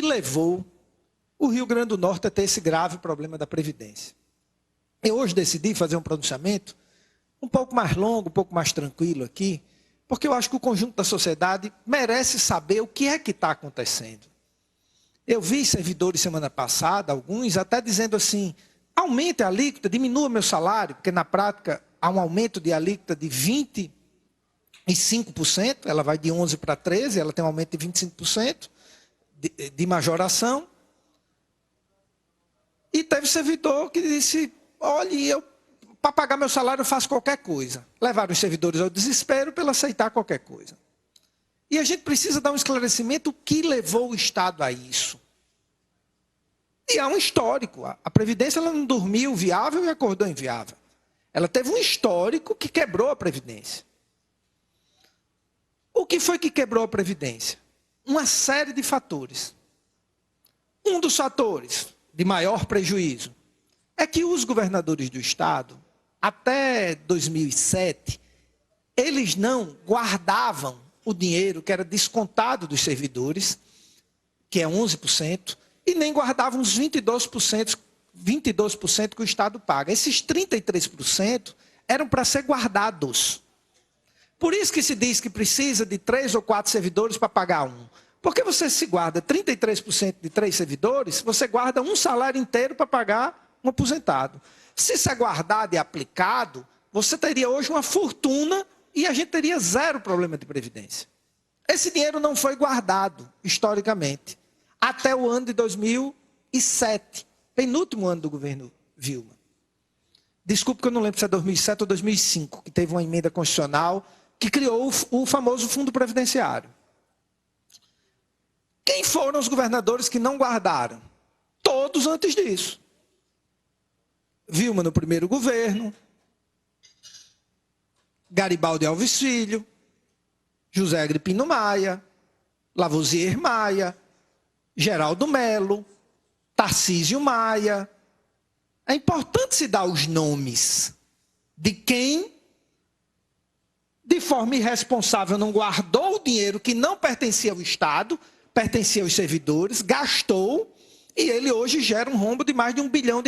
levou o Rio Grande do Norte a ter esse grave problema da Previdência. Eu hoje decidi fazer um pronunciamento um pouco mais longo, um pouco mais tranquilo aqui, porque eu acho que o conjunto da sociedade merece saber o que é que está acontecendo. Eu vi servidores semana passada, alguns até dizendo assim, aumente a alíquota, diminua meu salário, porque na prática há um aumento de alíquota de 25%, ela vai de 11% para 13%, ela tem um aumento de 25% de majoração. E teve servidor que disse, olha, para pagar meu salário eu faço qualquer coisa. Levaram os servidores ao desespero pelo aceitar qualquer coisa. E a gente precisa dar um esclarecimento o que levou o Estado a isso. E há um histórico. A Previdência ela não dormiu viável e acordou inviável. Ela teve um histórico que quebrou a Previdência. O que foi que quebrou a Previdência? Uma série de fatores. Um dos fatores de maior prejuízo é que os governadores do Estado, até 2007, eles não guardavam o dinheiro que era descontado dos servidores, que é 11%, e nem guardavam os 22% que o Estado paga. Esses 33% eram para ser guardados. Por isso que se diz que precisa de 3 ou 4 servidores para pagar um. Porque você se guarda 33% de 3 servidores, você guarda um salário inteiro para pagar um aposentado. Se isso é guardado e aplicado, você teria hoje uma fortuna e a gente teria zero problema de previdência. Esse dinheiro não foi guardado, historicamente, até o ano de 2007, penúltimo ano do governo Vilma. Desculpe que eu não lembro se é 2007 ou 2005, que teve uma emenda constitucional que criou o famoso Fundo Previdenciário. Quem foram os governadores que não guardaram? Todos antes disso. Vilma no primeiro governo, Garibaldi Alves Filho, José Agripino Maia, Lavoisier Maia, Geraldo Melo, Tarcísio Maia. É importante se dar os nomes de quem, de forma irresponsável, não guardou o dinheiro que não pertencia ao Estado, pertencia aos servidores, gastou, e ele hoje gera um rombo de mais de R$1 bilhão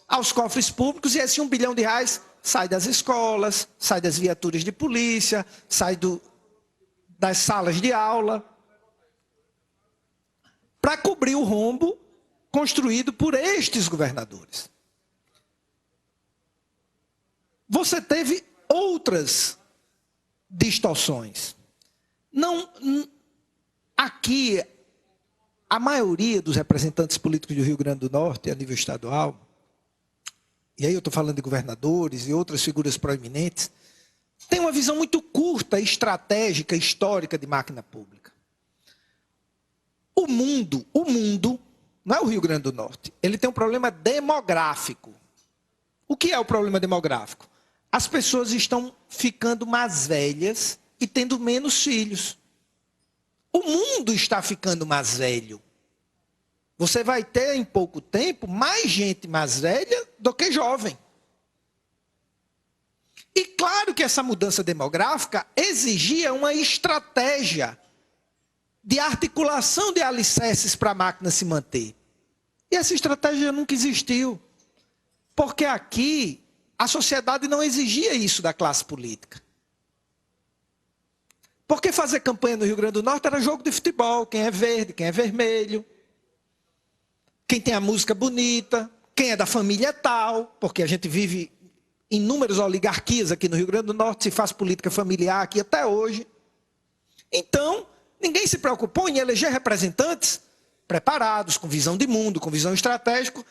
aos cofres públicos, e esse R$1 bilhão sai das escolas, sai das viaturas de polícia, sai das salas de aula, para cobrir o rombo construído por estes governadores. Você teve outras distorções. Aqui, a maioria dos representantes políticos do Rio Grande do Norte, a nível estadual, e aí eu estou falando de governadores e outras figuras proeminentes, tem uma visão muito curta, estratégica, histórica de máquina pública. O mundo, não é o Rio Grande do Norte, ele tem um problema demográfico. O que é o problema demográfico? As pessoas estão ficando mais velhas e tendo menos filhos. O mundo está ficando mais velho. Você vai ter, em pouco tempo, mais gente mais velha do que jovem. E claro que essa mudança demográfica exigia uma estratégia de articulação de alicerces para a máquina se manter. E essa estratégia nunca existiu. Porque aqui, a sociedade não exigia isso da classe política. Porque fazer campanha no Rio Grande do Norte era jogo de futebol, quem é verde, quem é vermelho, quem tem a música bonita, quem é da família tal, porque a gente vive inúmeras oligarquias aqui no Rio Grande do Norte, se faz política familiar aqui até hoje. Então, ninguém se preocupou em eleger representantes preparados, com visão de mundo, com visão estratégica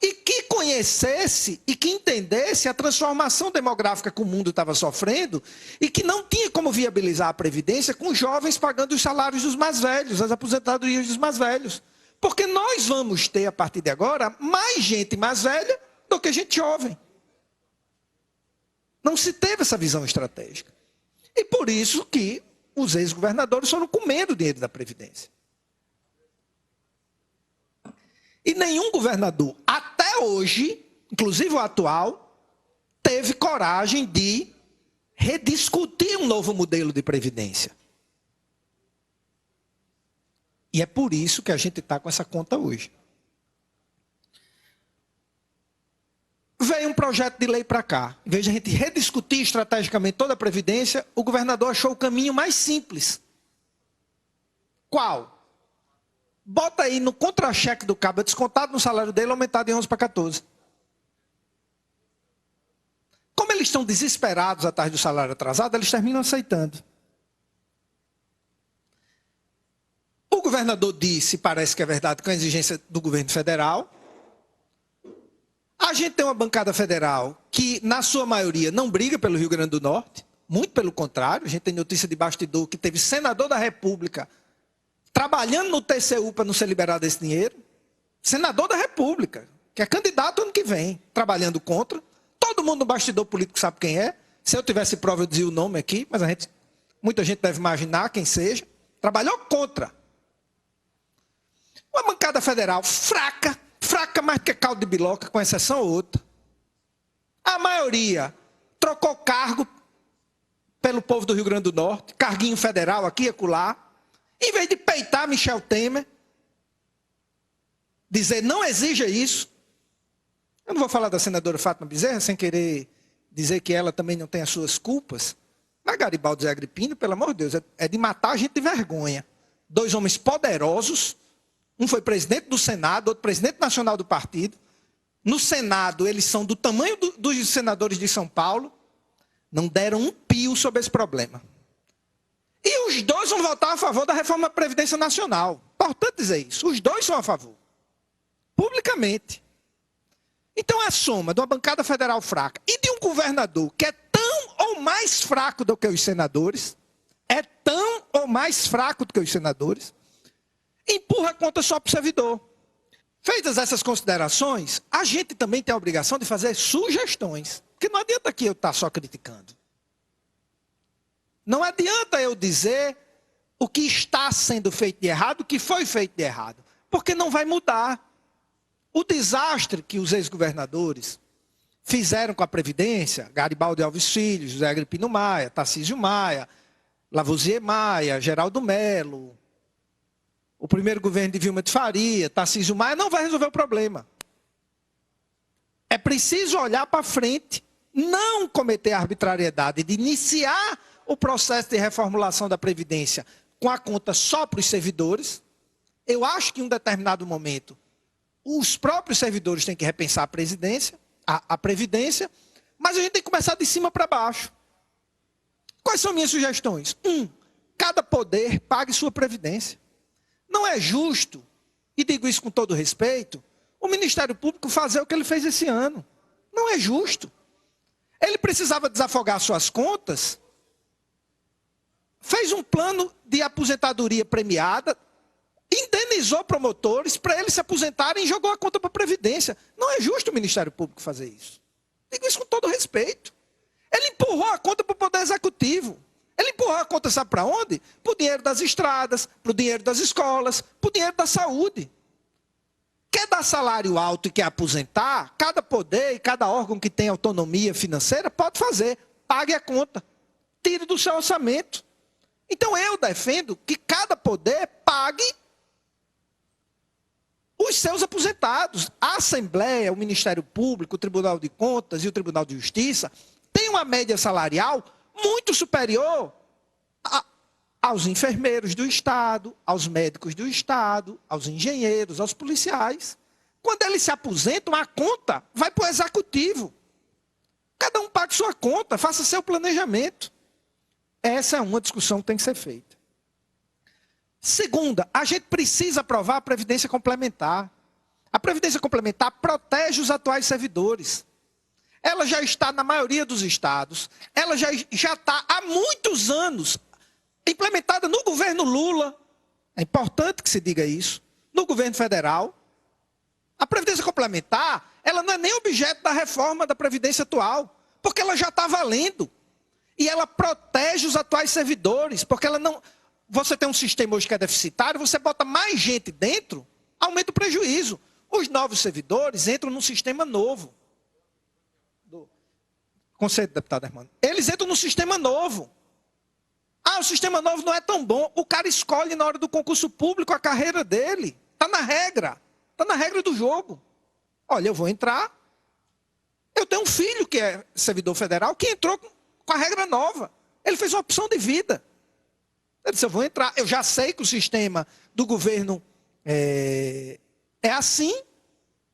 e que conhecesse e que entendesse a transformação demográfica que o mundo estava sofrendo e que não tinha como viabilizar a Previdência com os jovens pagando os salários dos mais velhos, as aposentadorias dos mais velhos. Porque nós vamos ter, a partir de agora, mais gente mais velha do que gente jovem. Não se teve essa visão estratégica. E por isso que os ex-governadores foram comendo o dinheiro da Previdência. E nenhum governador, até hoje, inclusive o atual, teve coragem de rediscutir um novo modelo de previdência. E é por isso que a gente está com essa conta hoje. Veio um projeto de lei para cá. Em vez de a gente rediscutir estrategicamente toda a Previdência, o governador achou o caminho mais simples. Qual? Bota aí no contra-cheque do cabo, descontado no salário dele, aumentado de 11 para 14. Como eles estão desesperados atrás do salário atrasado, eles terminam aceitando. O governador disse, parece que é verdade, com a exigência do governo federal. A gente tem uma bancada federal que, na sua maioria, não briga pelo Rio Grande do Norte. Muito pelo contrário. A gente tem notícia de bastidor que teve senador da República trabalhando no TCU para não ser liberado esse dinheiro. Senador da República, que é candidato ano que vem, trabalhando contra. Todo mundo no bastidor político sabe quem é. Se eu tivesse prova, eu dizia o nome aqui, mas muita gente deve imaginar quem seja. Trabalhou contra. Uma bancada federal fraca mais do que caldo de biloca, com exceção ou outra. A maioria trocou cargo pelo povo do Rio Grande do Norte, carguinho federal aqui e acolá. Em vez de peitar Michel Temer, dizer não exija isso. Eu não vou falar da senadora Fátima Bezerra, sem querer dizer que ela também não tem as suas culpas. Mas Garibaldi e Agripino, pelo amor de Deus, é de matar a gente de vergonha. Dois homens poderosos. Um foi presidente do Senado, outro presidente nacional do partido. No Senado, eles são do tamanho dos senadores de São Paulo. Não deram um pio sobre esse problema. E os dois vão votar a favor da reforma da Previdência Nacional. Importante dizer isso. Os dois são a favor. Publicamente. Então, a soma de uma bancada federal fraca e de um governador que é tão ou mais fraco do que os senadores, empurra a conta só para o servidor. Feitas essas considerações, a gente também tem a obrigação de fazer sugestões. Porque não adianta aqui eu estar só criticando. Não adianta eu dizer o que está sendo feito de errado, o que foi feito de errado. Porque não vai mudar. O desastre que os ex-governadores fizeram com a Previdência, Garibaldi Alves Filho, José Agripino Maia, Tarcísio Maia, Lavoisier Maia, Geraldo Melo, o primeiro governo de Vilma de Faria, Tarcísio Maia, não vai resolver o problema. É preciso olhar para frente, não cometer a arbitrariedade de iniciar o processo de reformulação da Previdência com a conta só para os servidores. Eu acho que em um determinado momento, os próprios servidores têm que repensar a Previdência, mas a gente tem que começar de cima para baixo. Quais são minhas sugestões? Cada poder pague sua Previdência. Não é justo, e digo isso com todo respeito, o Ministério Público fazer o que ele fez esse ano. Não é justo. Ele precisava desafogar suas contas, fez um plano de aposentadoria premiada, indenizou promotores para eles se aposentarem e jogou a conta para a Previdência. Não é justo o Ministério Público fazer isso. Digo isso com todo respeito. Ele empurrou a conta para o Poder Executivo. Ele empurrou a conta, sabe para onde? Para o dinheiro das estradas, para o dinheiro das escolas, para o dinheiro da saúde. Quer dar salário alto e quer aposentar? Cada poder e cada órgão que tem autonomia financeira pode fazer. Pague a conta. Tire do seu orçamento. Então eu defendo que cada poder pague os seus aposentados. A Assembleia, o Ministério Público, o Tribunal de Contas e o Tribunal de Justiça têm uma média salarial muito superior aos enfermeiros do Estado, aos médicos do Estado, aos engenheiros, aos policiais. Quando eles se aposentam, a conta vai para o Executivo. Cada um pague sua conta, faça seu planejamento. Essa é uma discussão que tem que ser feita. Segunda, a gente precisa aprovar a Previdência Complementar. A Previdência Complementar protege os atuais servidores. Ela já está na maioria dos estados. Ela já está há muitos anos implementada no governo Lula. É importante que se diga isso. No governo federal. A Previdência Complementar, ela não é nem objeto da reforma da Previdência atual. Porque ela já está valendo. E ela protege os atuais servidores. Porque ela não... Você tem um sistema hoje que é deficitário, você bota mais gente dentro, aumenta o prejuízo. Os novos servidores entram num sistema novo. Conselho, deputado Hermano. Eles entram num sistema novo. Ah, o sistema novo não é tão bom. O cara escolhe na hora do concurso público a carreira dele. Está na regra. Está na regra do jogo. Olha, eu vou entrar. Eu tenho um filho que é servidor federal que entrou com a regra nova. Ele fez uma opção de vida. Ele disse, eu vou entrar. Eu já sei que o sistema do governo é assim,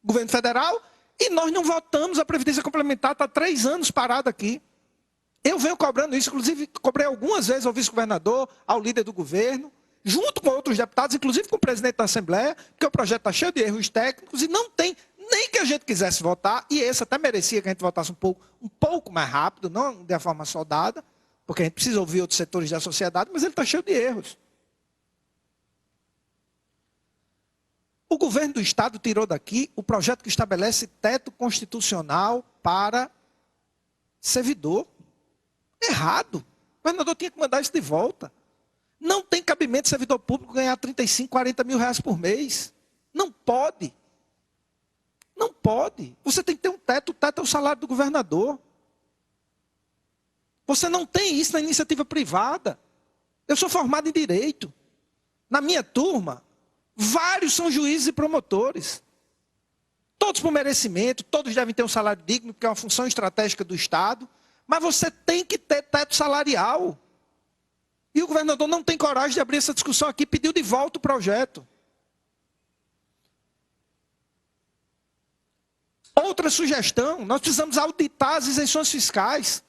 governo federal, e nós não votamos a Previdência Complementar, está 3 anos parado aqui. Eu venho cobrando isso, inclusive cobrei algumas vezes ao vice-governador, ao líder do governo, junto com outros deputados, inclusive com o presidente da Assembleia, porque o projeto está cheio de erros técnicos e não tem nem que a gente quisesse votar, e esse até merecia que a gente votasse um pouco mais rápido, não de forma soldada, porque a gente precisa ouvir outros setores da sociedade, mas ele está cheio de erros. O governo do Estado tirou daqui o projeto que estabelece teto constitucional para servidor. Errado. O governador tinha que mandar isso de volta. Não tem cabimento servidor público ganhar 35, 40 mil reais por mês. Não pode. Não pode. Você tem que ter um teto. O teto é o salário do governador. Você não tem isso na iniciativa privada. Eu sou formado em Direito. Na minha turma, vários são juízes e promotores. Todos por merecimento, todos devem ter um salário digno, porque é uma função estratégica do Estado. Mas você tem que ter teto salarial. E o governador não tem coragem de abrir essa discussão aqui, pediu de volta o projeto. Outra sugestão, nós precisamos auditar as isenções fiscais.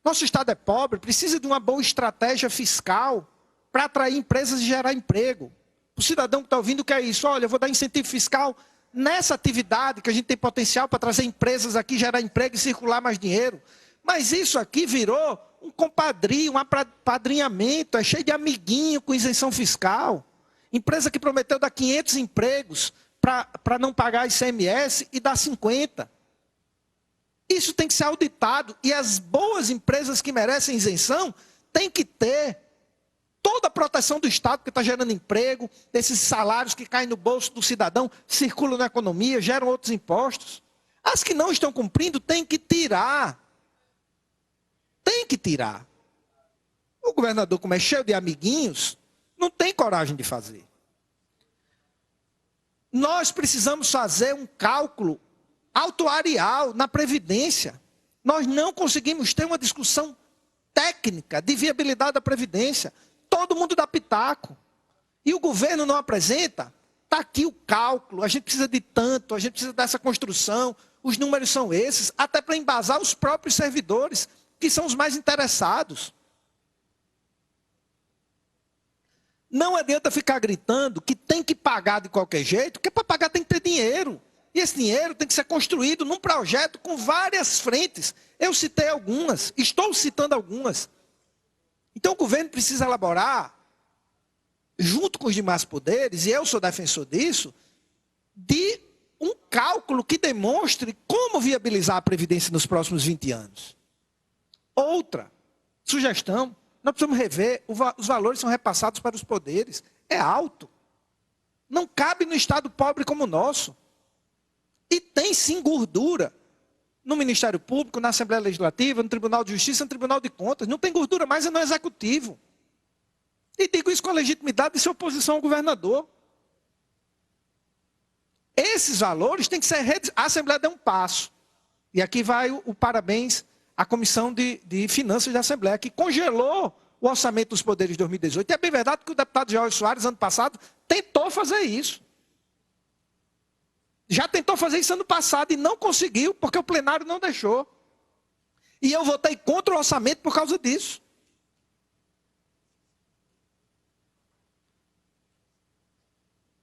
Nosso Estado é pobre, precisa de uma boa estratégia fiscal para atrair empresas e gerar emprego. O cidadão que está ouvindo quer isso. Olha, eu vou dar incentivo fiscal nessa atividade que a gente tem potencial para trazer empresas aqui, gerar emprego e circular mais dinheiro. Mas isso aqui virou um compadrio, um apadrinhamento, é cheio de amiguinho com isenção fiscal. Empresa que prometeu dar 500 empregos para não pagar ICMS e dá 50. Isso tem que ser auditado. E as boas empresas que merecem isenção têm que ter toda a proteção do Estado, que está gerando emprego, esses salários que caem no bolso do cidadão, circulam na economia, geram outros impostos. As que não estão cumprindo têm que tirar. Tem que tirar. O governador, como é cheio de amiguinhos, não tem coragem de fazer. Nós precisamos fazer um cálculo atuarial na Previdência. Nós não conseguimos ter uma discussão técnica de viabilidade da Previdência. Todo mundo dá pitaco. E o governo não apresenta. Está aqui o cálculo, a gente precisa de tanto, a gente precisa dessa construção, os números são esses, até para embasar os próprios servidores, que são os mais interessados. Não adianta ficar gritando que tem que pagar de qualquer jeito, porque para pagar tem que ter dinheiro. E esse dinheiro tem que ser construído num projeto com várias frentes. Eu citei algumas, estou citando algumas. Então o governo precisa elaborar, junto com os demais poderes, e eu sou defensor disso, de um cálculo que demonstre como viabilizar a Previdência nos próximos 20 anos. Outra sugestão, nós precisamos rever, os valores são repassados para os poderes, é alto. Não cabe no Estado pobre como o nosso. E tem sim gordura no Ministério Público, na Assembleia Legislativa, no Tribunal de Justiça, no Tribunal de Contas. Não tem gordura mais no Executivo. E digo isso com a legitimidade de ser oposição ao governador. Esses valores têm que ser... A Assembleia deu um passo. E aqui vai o parabéns à Comissão de Finanças da Assembleia, que congelou o orçamento dos poderes de 2018. E é bem verdade que o deputado George Soares, ano passado, tentou fazer isso. Já tentou fazer isso ano passado e não conseguiu, porque o plenário não deixou. E eu votei contra o orçamento por causa disso.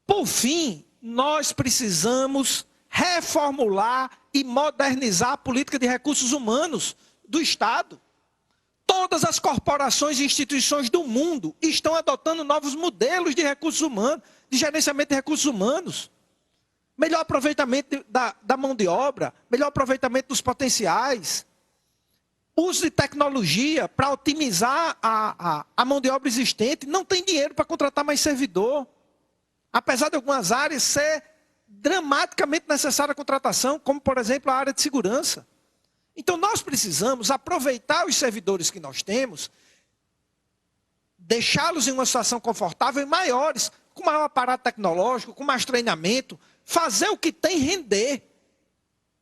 Por fim, nós precisamos reformular e modernizar a política de recursos humanos do Estado. Todas as corporações e instituições do mundo estão adotando novos modelos de recursos humanos, de gerenciamento de recursos humanos. Melhor aproveitamento da mão de obra, melhor aproveitamento dos potenciais, uso de tecnologia para otimizar a mão de obra existente. Não tem dinheiro para contratar mais servidor. Apesar de algumas áreas ser dramaticamente necessária a contratação, como, por exemplo, a área de segurança. Então, nós precisamos aproveitar os servidores que nós temos deixá-los em uma situação confortável e maiores, com maior aparato tecnológico, com mais treinamento, fazer o que tem render.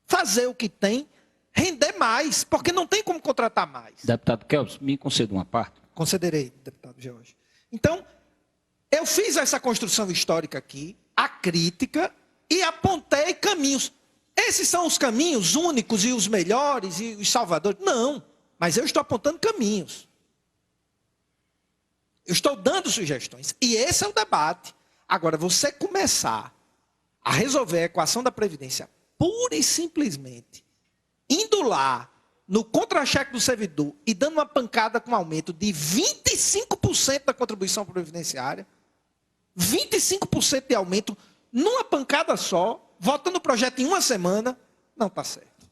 Fazer o que tem render mais, porque não tem como contratar mais. Deputado Kelps, me conceda uma parte. Concederei, deputado George. Então, eu fiz essa construção histórica aqui, a crítica, e apontei caminhos. Esses são os caminhos únicos e os melhores e os salvadores? Não, mas eu estou apontando caminhos. Eu estou dando sugestões. E esse é o debate. Agora, você começar a resolver a equação da Previdência pura e simplesmente indo lá no contra-cheque do servidor e dando uma pancada com aumento de 25% da contribuição previdenciária, 25% de aumento numa pancada só, votando o projeto em uma semana, não está certo.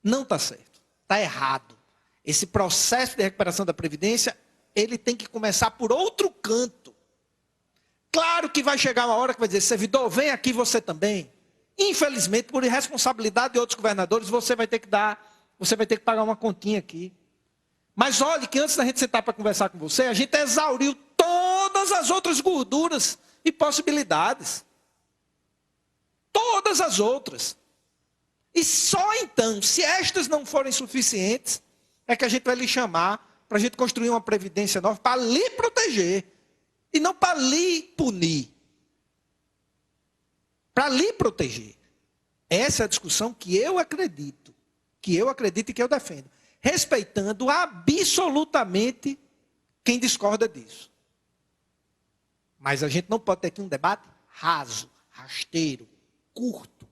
Não está certo. Está errado. Esse processo de recuperação da Previdência, ele tem que começar por outro canto. Claro que vai chegar uma hora que vai dizer, servidor, vem aqui você também. Infelizmente, por irresponsabilidade de outros governadores, você vai ter que pagar uma continha aqui. Mas olhe que antes da gente sentar para conversar com você, a gente exauriu todas as outras gorduras e possibilidades. Todas as outras. E só então, se estas não forem suficientes, é que a gente vai lhe chamar para a gente construir uma previdência nova para lhe proteger. E não para lhe punir. Para lhe proteger. Essa é a discussão que eu acredito e que eu defendo. Respeitando absolutamente quem discorda disso. Mas a gente não pode ter aqui um debate raso, rasteiro, curto.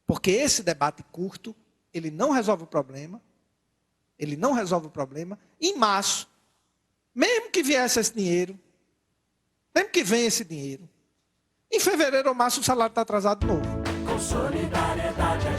Porque esse debate curto, ele não resolve o problema. Ele não resolve o problema. Em março, mesmo que viesse esse dinheiro, mesmo que venha esse dinheiro, em fevereiro ou março o salário está atrasado de novo. Com solidariedade